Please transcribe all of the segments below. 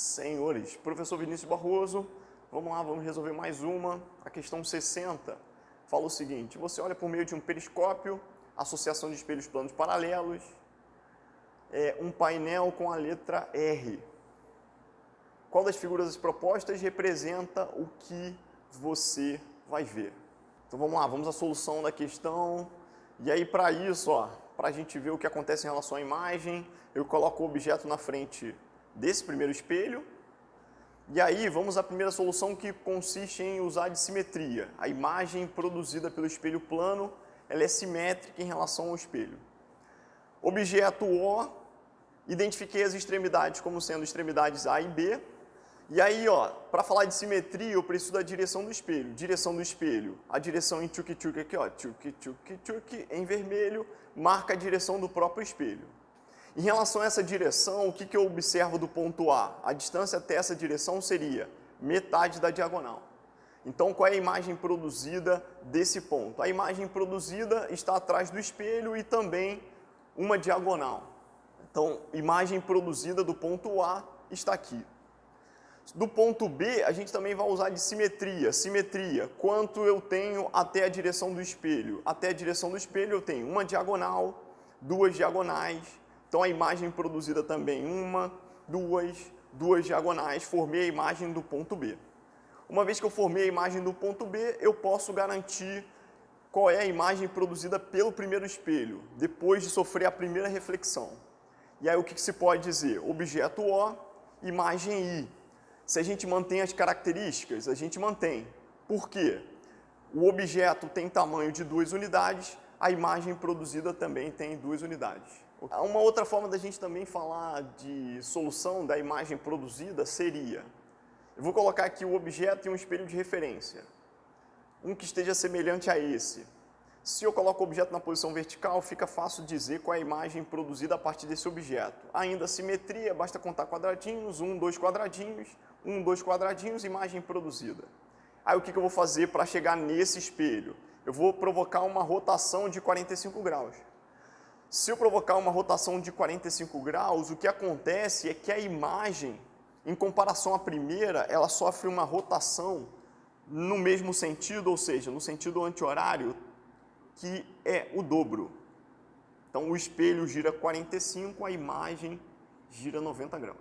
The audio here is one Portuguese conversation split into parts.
Senhores, professor Vinícius Barroso, vamos lá, vamos resolver mais uma. A questão 60 fala o seguinte: você olha por meio de um periscópio, associação de espelhos planos paralelos, um painel com a letra R. Qual das figuras propostas representa o que você vai ver? Então vamos lá, vamos à solução da questão. E aí para isso, para a gente ver o que acontece em relação à imagem, eu coloco o objeto na frente desse primeiro espelho. E aí vamos à primeira solução, que consiste em usar de simetria. A imagem produzida pelo espelho plano, ela é simétrica em relação ao espelho. Objeto O, identifiquei as extremidades como sendo extremidades A e B. E aí, para falar de simetria, eu preciso da direção do espelho. Direção do espelho, a direção em tchuk-tchuk aqui, tchuk-tchuk-tchuk, em vermelho, marca a direção do próprio espelho. Em relação a essa direção, o que eu observo do ponto A? A distância até essa direção seria metade da diagonal. Então, qual é a imagem produzida desse ponto? A imagem produzida está atrás do espelho e também uma diagonal. Então, imagem produzida do ponto A está aqui. Do ponto B, a gente também vai usar de simetria. Simetria, quanto eu tenho até a direção do espelho? Até a direção do espelho eu tenho uma diagonal, duas diagonais. Então a imagem produzida também duas diagonais, formei a imagem do ponto B. Uma vez que eu formei a imagem do ponto B, eu posso garantir qual é a imagem produzida pelo primeiro espelho, depois de sofrer a primeira reflexão. E aí o que se pode dizer? Objeto O, imagem I. Se a gente mantém as características, a gente mantém. Por quê? O objeto tem tamanho de 2 unidades, a imagem produzida também tem 2 unidades. Uma outra forma da gente também falar de solução da imagem produzida seria: eu vou colocar aqui o objeto e um espelho de referência, um que esteja semelhante a esse. Se eu coloco o objeto na posição vertical, fica fácil dizer qual é a imagem produzida a partir desse objeto. Ainda simetria, basta contar quadradinhos, 1, 2 quadradinhos, 1, 2 quadradinhos, imagem produzida. Aí o que eu vou fazer para chegar nesse espelho? Eu vou provocar uma rotação de 45 graus. Se eu provocar uma rotação de 45 graus, o que acontece é que a imagem, em comparação à primeira, ela sofre uma rotação no mesmo sentido, ou seja, no sentido anti-horário, que é o dobro. Então o espelho gira 45, a imagem gira 90 graus.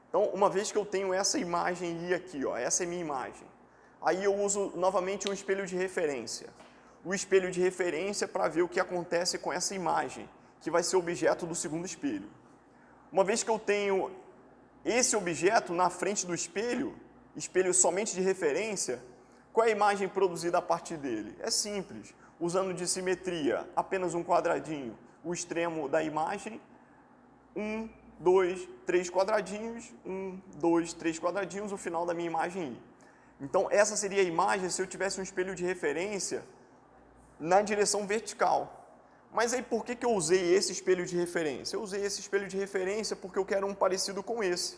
Então, uma vez que eu tenho essa imagem I aqui, essa é minha imagem, aí eu uso novamente um espelho de referência. O espelho de referência para ver o que acontece com essa imagem, que vai ser objeto do segundo espelho. Uma vez que eu tenho esse objeto na frente do espelho somente de referência, qual é a imagem produzida a partir dele? É simples, usando de simetria, apenas um quadradinho, o extremo da imagem, 1, 2, 3 quadradinhos, 1, 2, 3 quadradinhos, o final da minha imagem I. Então, essa seria a imagem se eu tivesse um espelho de referência na direção vertical. Mas aí por que eu usei esse espelho de referência? Eu usei esse espelho de referência porque eu quero um parecido com esse.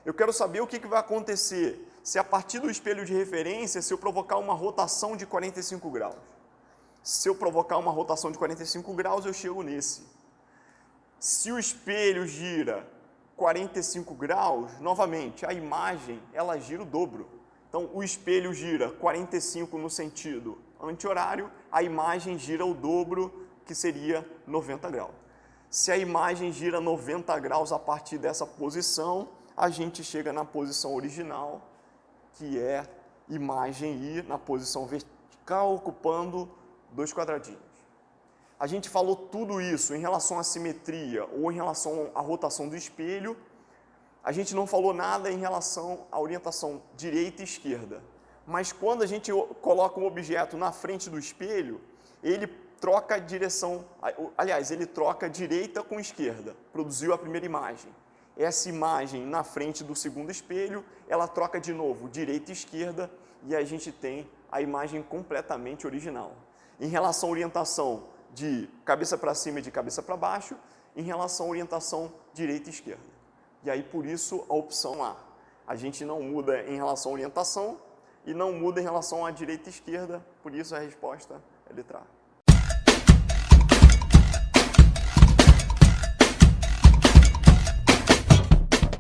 Eu quero saber o que vai acontecer se a partir do espelho de referência, se eu provocar uma rotação de 45 graus. Se eu provocar uma rotação de 45 graus, eu chego nesse. Se o espelho gira 45 graus, novamente, a imagem, ela gira o dobro. Então, o espelho gira 45 no sentido anti-horário, a imagem gira o dobro, que seria 90 graus. Se a imagem gira 90 graus a partir dessa posição, a gente chega na posição original, que é imagem I na posição vertical, ocupando 2 quadradinhos. A gente falou tudo isso em relação à simetria ou em relação à rotação do espelho. A gente não falou nada em relação à orientação direita e esquerda. Mas quando a gente coloca um objeto na frente do espelho, ele troca a direção, aliás, ele troca direita com esquerda. Produziu a primeira imagem. Essa imagem na frente do segundo espelho, ela troca de novo direita e esquerda e a gente tem a imagem completamente original. Em relação à orientação de cabeça para cima e de cabeça para baixo, em relação à orientação direita e esquerda. E aí, por isso, a opção A. A gente não muda em relação à orientação e não muda em relação à direita e esquerda, por isso a resposta é letra A.